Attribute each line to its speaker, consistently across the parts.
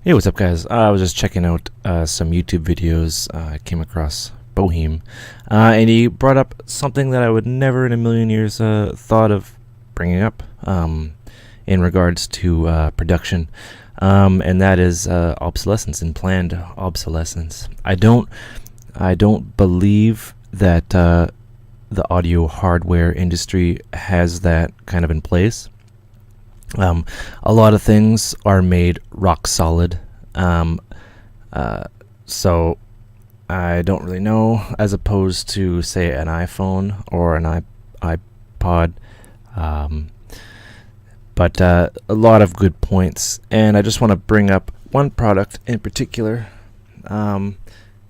Speaker 1: Hey, what's up, guys? I was just checking out some YouTube videos. I came across Bohem, and he brought up something that I would never in a million years thought of bringing up in regards to production, and that is obsolescence and planned obsolescence. I don't believe that the audio hardware industry has that kind of in place. A lot of things are made rock solid. Um, so I don't really know, as opposed to, say, an iPhone or an iPod. Um, but a lot of good points. And I just want to bring up one product in particular. And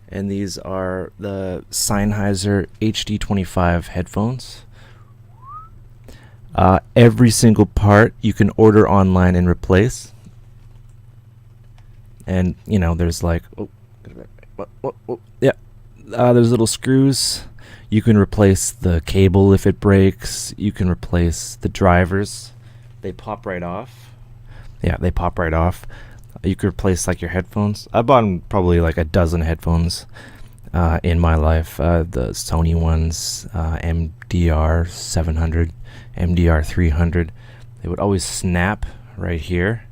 Speaker 1: these are the Sennheiser HD25 headphones. Every single part you can order online and replace. And, there's like, there's little screws. You can replace the cable if it breaks. You can replace the drivers. They pop right off. Yeah, they pop right off. You could replace like your headphones. I bought probably like a dozen headphones in my life. The Sony ones, MDR 700. MDR 300. They would always snap right here,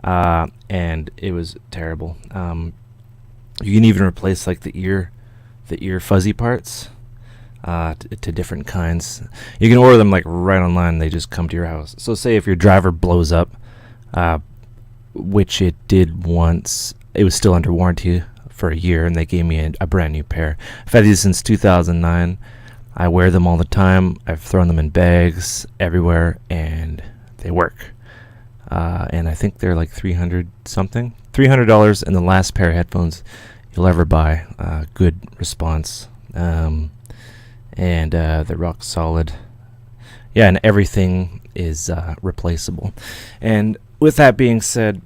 Speaker 1: and it was terrible. You can even replace like the ear fuzzy parts to different kinds. You can order them like right online. They just come to your house. So say if your driver blows up, which it did once, it was still under warranty for a year, and they gave me a brand new pair. I've had these since 2009. I wear them all the time. I've thrown them in bags everywhere, and they work. And I think they're like $300, and the last pair of headphones you'll ever buy. Good response, and they're rock solid. Yeah, and everything is replaceable. And with that being said,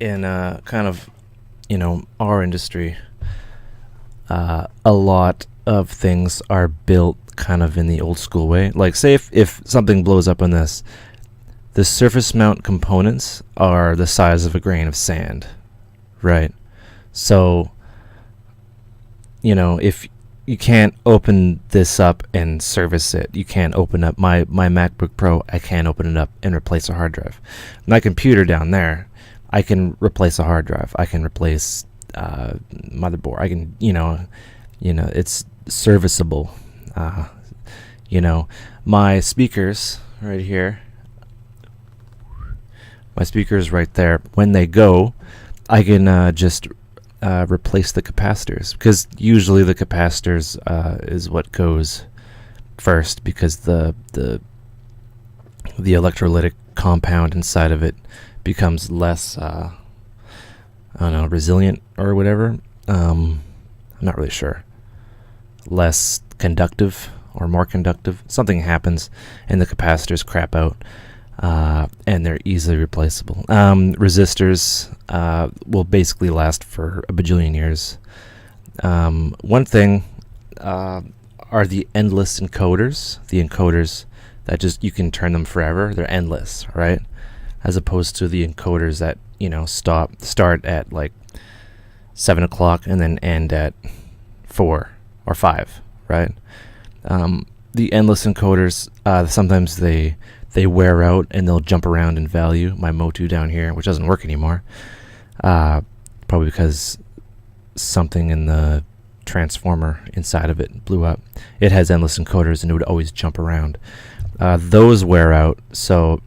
Speaker 1: in kind of our industry, a lot of things are built kind of in the old school way. Like, say if something blows up on this, the surface mount components are the size of a grain of sand, right? So, if you can't open this up and service it, you can't open up my MacBook Pro, I can't open it up and replace a hard drive. My computer down there, I can replace a hard drive. I can replace motherboard. I can, it's serviceable. My speakers right here, my speakers right there, when they go, I can just replace the capacitors, because usually the capacitors is what goes first, because the electrolytic compound inside of it becomes less resilient or whatever. I'm not really sure. Less conductive or more conductive. Something happens and the capacitors crap out, and they're easily replaceable. Resistors will basically last for a bajillion years. One thing are the endless encoders. The encoders that just, you can turn them forever. They're endless, right? As opposed to the encoders that start at like 7 o'clock and then end at 4 or 5, right? The endless encoders, sometimes they wear out and they'll jump around in value. My Motu down here, which doesn't work anymore, probably because something in the transformer inside of it blew up. It has endless encoders and it would always jump around. Those wear out, so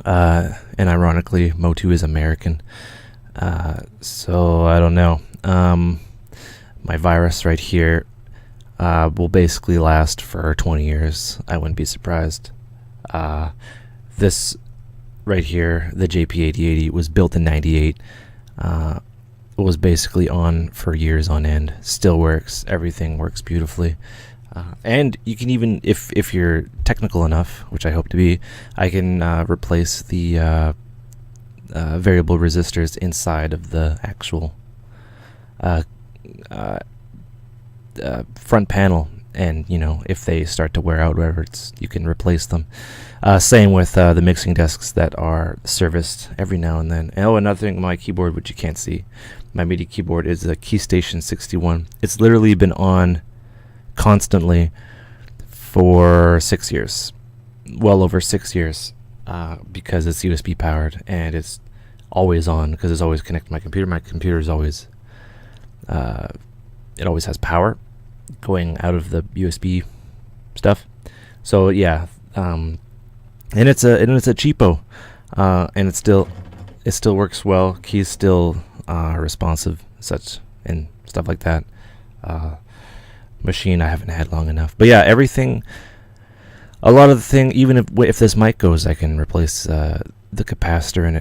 Speaker 1: and ironically, Motu is American, so I don't know. My virus right here will basically last for 20 years. I wouldn't be surprised. This right here, the JP8080, was built in 98. Was basically on for years on end. Still works. Everything works beautifully. And you can even, if you're technical enough, which I hope to be, I can replace the variable resistors inside of the actual front panel and if they start to wear out, whatever, you can replace them. Same with the mixing desks that are serviced every now and then. Oh, another thing, my keyboard, which you can't see, my MIDI keyboard is a Keystation 61. It's literally been on constantly for 6 years, well over 6 years, because it's USB powered and it's always on because it's always connected to my computer. My computer is always, it always has power going out of the USB stuff. So yeah, and it's a cheapo, and it still works well. Keys still responsive, such and stuff like that. Machine I haven't had long enough, but yeah, everything. A lot of the thing, even if this mic goes, I can replace the capacitor, and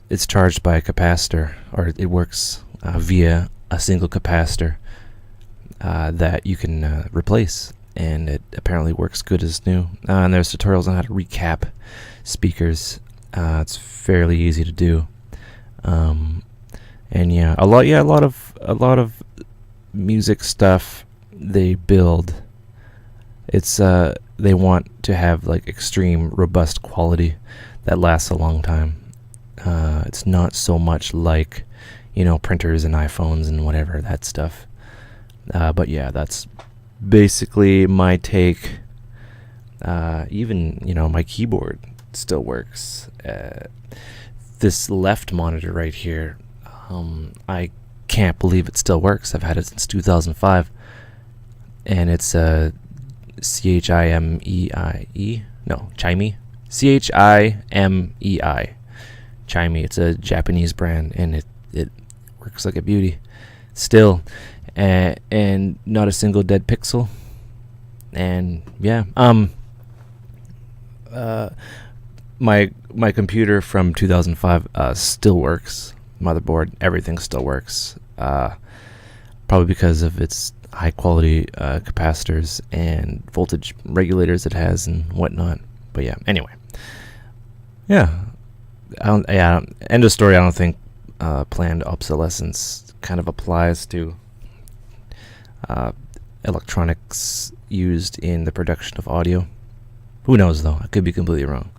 Speaker 1: it's charged by a capacitor, or it works via a single capacitor that you can replace, and it apparently works good as new. And there's tutorials on how to recap speakers. It's fairly easy to do, and yeah, a lot of music stuff they build. It's they want to have like extreme robust quality that lasts a long time. It's not so much like printers and iPhones and whatever that stuff. But yeah, that's basically my take. Even my keyboard still works. This left monitor right here, I can't believe it still works. I've had it since 2005, and it's a Chimei. Chimei. It's a Japanese brand, and it works like a beauty still, and not a single dead pixel. And yeah, my computer from 2005 still works. Motherboard, everything still works. Probably because of its high quality capacitors and voltage regulators it has and whatnot. But yeah, anyway, end of story. I don't think planned obsolescence kind of applies to electronics used in the production of audio. Who knows though? I could be completely wrong.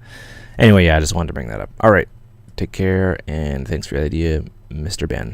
Speaker 1: Anyway, yeah, I just wanted to bring that up. All right, take care, and thanks for the idea, Mr. Ben.